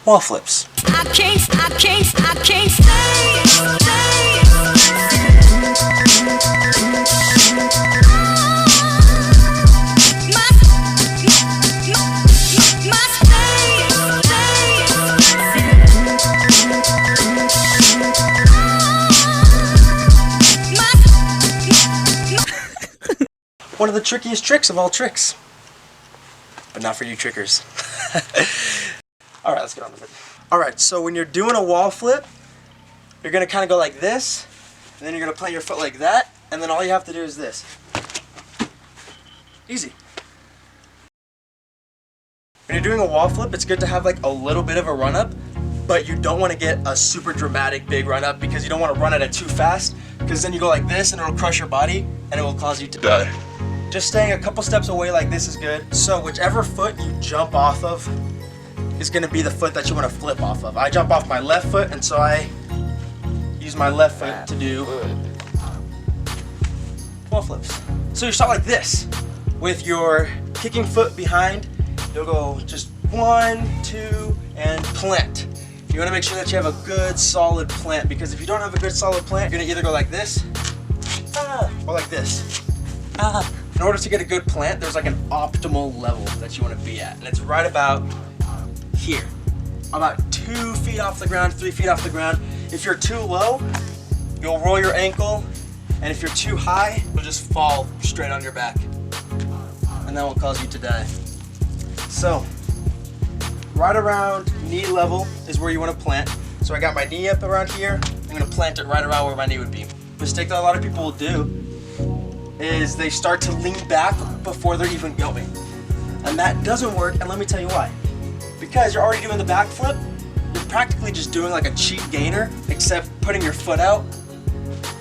wall flips. I can't stay. One of the trickiest tricks of all tricks. But not for you trickers. Alright, let's get on with it. Alright, so when you're doing a wall flip, you're going to kind of go like this, and then you're going to plant your foot like that, and then all you have to do is this. Easy. When you're doing a wall flip, it's good to have like a little bit of a run up, but you don't want to get a super dramatic big run up because you don't want to run at it too fast, because then you go like this and it'll crush your body and it will cause you to die. Just staying a couple steps away like this is good. So whichever foot you jump off of is going to be the foot that you want to flip off of. I jump off my left foot, and so I use my left foot to do wall flips. So you start like this with your kicking foot behind. You'll go just 1, 2, and plant. You want to make sure that you have a good solid plant, because if you don't have a good solid plant, you're going to either go like this or like this. In order to get a good plant, there's like an optimal level that you want to be at, and it's right about here. About 2 feet off the ground, 3 feet off the ground. If you're too low, you'll roll your ankle, and if you're too high, you'll just fall straight on your back, and that will cause you to die. So, right around knee level is where you want to plant. So I got my knee up around here. I'm going to plant it right around where my knee would be. Mistake that a lot of people will do is they start to lean back before they're even going. And that doesn't work, and let me tell you why. Because you're already doing the backflip, you're practically just doing like a cheap gainer, except putting your foot out,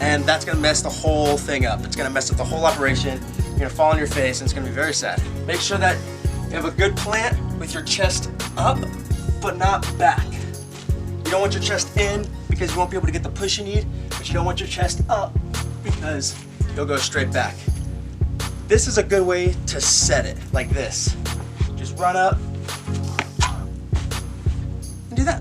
and that's gonna mess the whole thing up. It's gonna mess up the whole operation. You're gonna fall on your face, and it's gonna be very sad. Make sure that you have a good plant with your chest up, but not back. You don't want your chest in because you won't be able to get the push you need, but you don't want your chest up because you'll go straight back. This is a good way to set it, like this. Just run up and do that.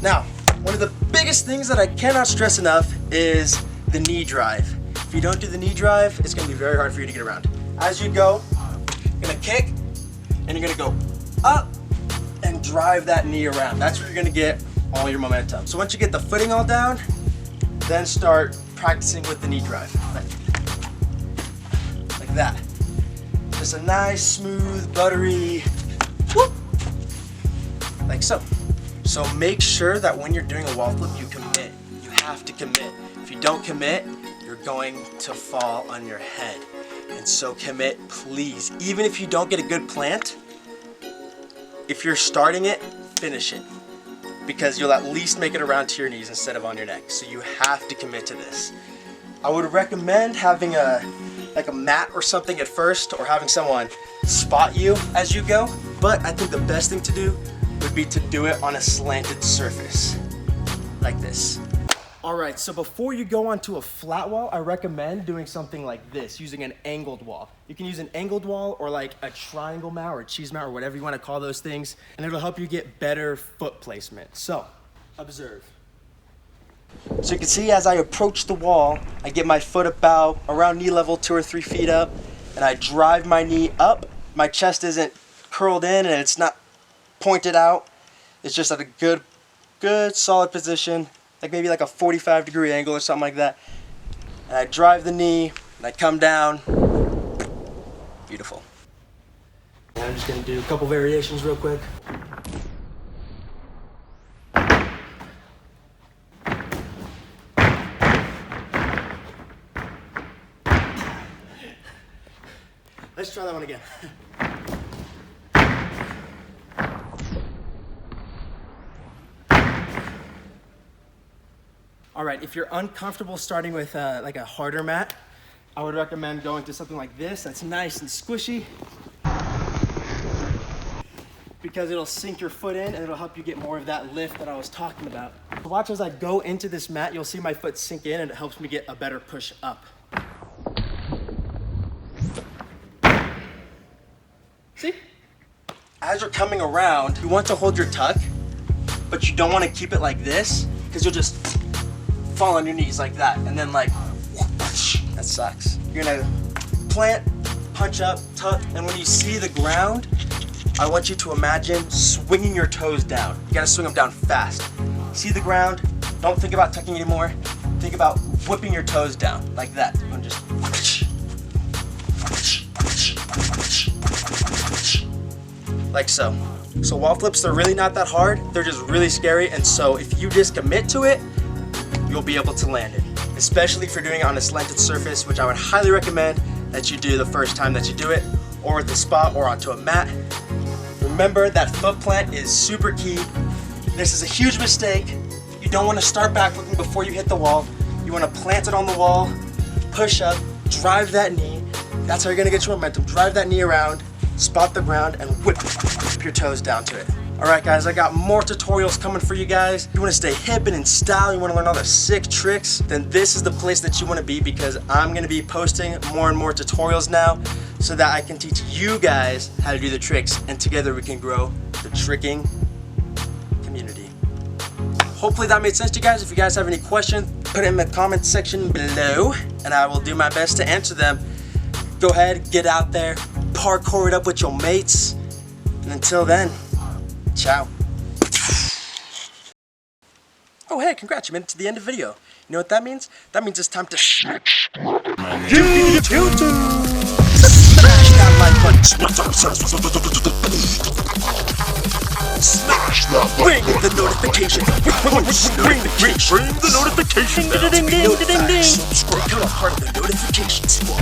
Now, one of the biggest things that I cannot stress enough is the knee drive. If you don't do the knee drive, it's gonna be very hard for you to get around. As you go, you're gonna kick, and you're gonna go up and drive that knee around. That's where you're gonna get all your momentum. So once you get the footing all down, then start practicing with the knee drive. Like that. Just a nice, smooth, buttery whoop. Like so. So make sure that when you're doing a wall flip, you commit. You have to commit. If you don't commit, you're going to fall on your head. And so commit, please. Even if you don't get a good plant, if you're starting it, finish it. Because you'll at least make it around to your knees instead of on your neck. So you have to commit to this. I would recommend having a mat or something at first, or having someone spot you as you go. But I think the best thing to do would be to do it on a slanted surface, like this. Alright, so before you go onto a flat wall, I recommend doing something like this, using an angled wall. You can use an angled wall or like a triangle mat or a cheese mat or whatever you want to call those things, and it'll help you get better foot placement. So, observe. So you can see as I approach the wall, I get my foot about around knee level, 2 or 3 feet up, and I drive my knee up. My chest isn't curled in and it's not pointed out. It's just at a good solid position, like maybe like a 45-degree angle or something like that. And I drive the knee, and I come down. Beautiful. And I'm just gonna do a couple variations real quick. Let's try that one again. All right, if you're uncomfortable starting with like a harder mat, I would recommend going to something like this that's nice and squishy, because it'll sink your foot in and it'll help you get more of that lift that I was talking about. Watch as I go into this mat, you'll see my foot sink in and it helps me get a better push up. See? As you're coming around, you want to hold your tuck but you don't want to keep it like this because you'll just fall on your knees like that, and then like, that sucks. You're gonna plant, punch up, tuck, and when you see the ground, I want you to imagine swinging your toes down. You gotta swing them down fast. See the ground, don't think about tucking anymore. Think about whipping your toes down like that. And just like so. So wall flips, they're really not that hard. They're just really scary, and so if you just commit to it, you'll be able to land it. Especially if you're doing it on a slanted surface, which I would highly recommend that you do the first time that you do it, or at the spot or onto a mat. Remember that foot plant is super key. This is a huge mistake. You don't want to start back flipping before you hit the wall. You want to plant it on the wall, push up, drive that knee. That's how you're gonna get your momentum. Drive that knee around, spot the ground, and whip your toes down to it. All right, guys, I got more tutorials coming for you guys. If you want to stay hip and in style, you want to learn all the sick tricks, then this is the place that you want to be, because I'm going to be posting more and more tutorials now so that I can teach you guys how to do the tricks, and together we can grow the tricking community. Hopefully that made sense to you guys. If you guys have any questions, put it in the comment section below, and I will do my best to answer them. Go ahead, get out there, parkour it up with your mates, and until then, ciao. Oh hey, congrats, you made it to the end of the video. You know what that means? That means it's time to smash that like button. Smash that button. Ring the notification. Ring the notification. Ding ding ding ding. Subscribe. Become a part of the notification squad.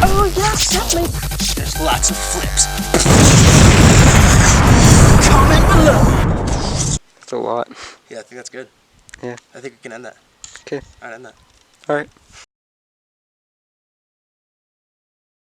Oh yes, definitely. There's lots of flips. Comment below. That's a lot. Yeah, I think that's good. Yeah. I think we can end that. Okay. Alright, end that. Alright.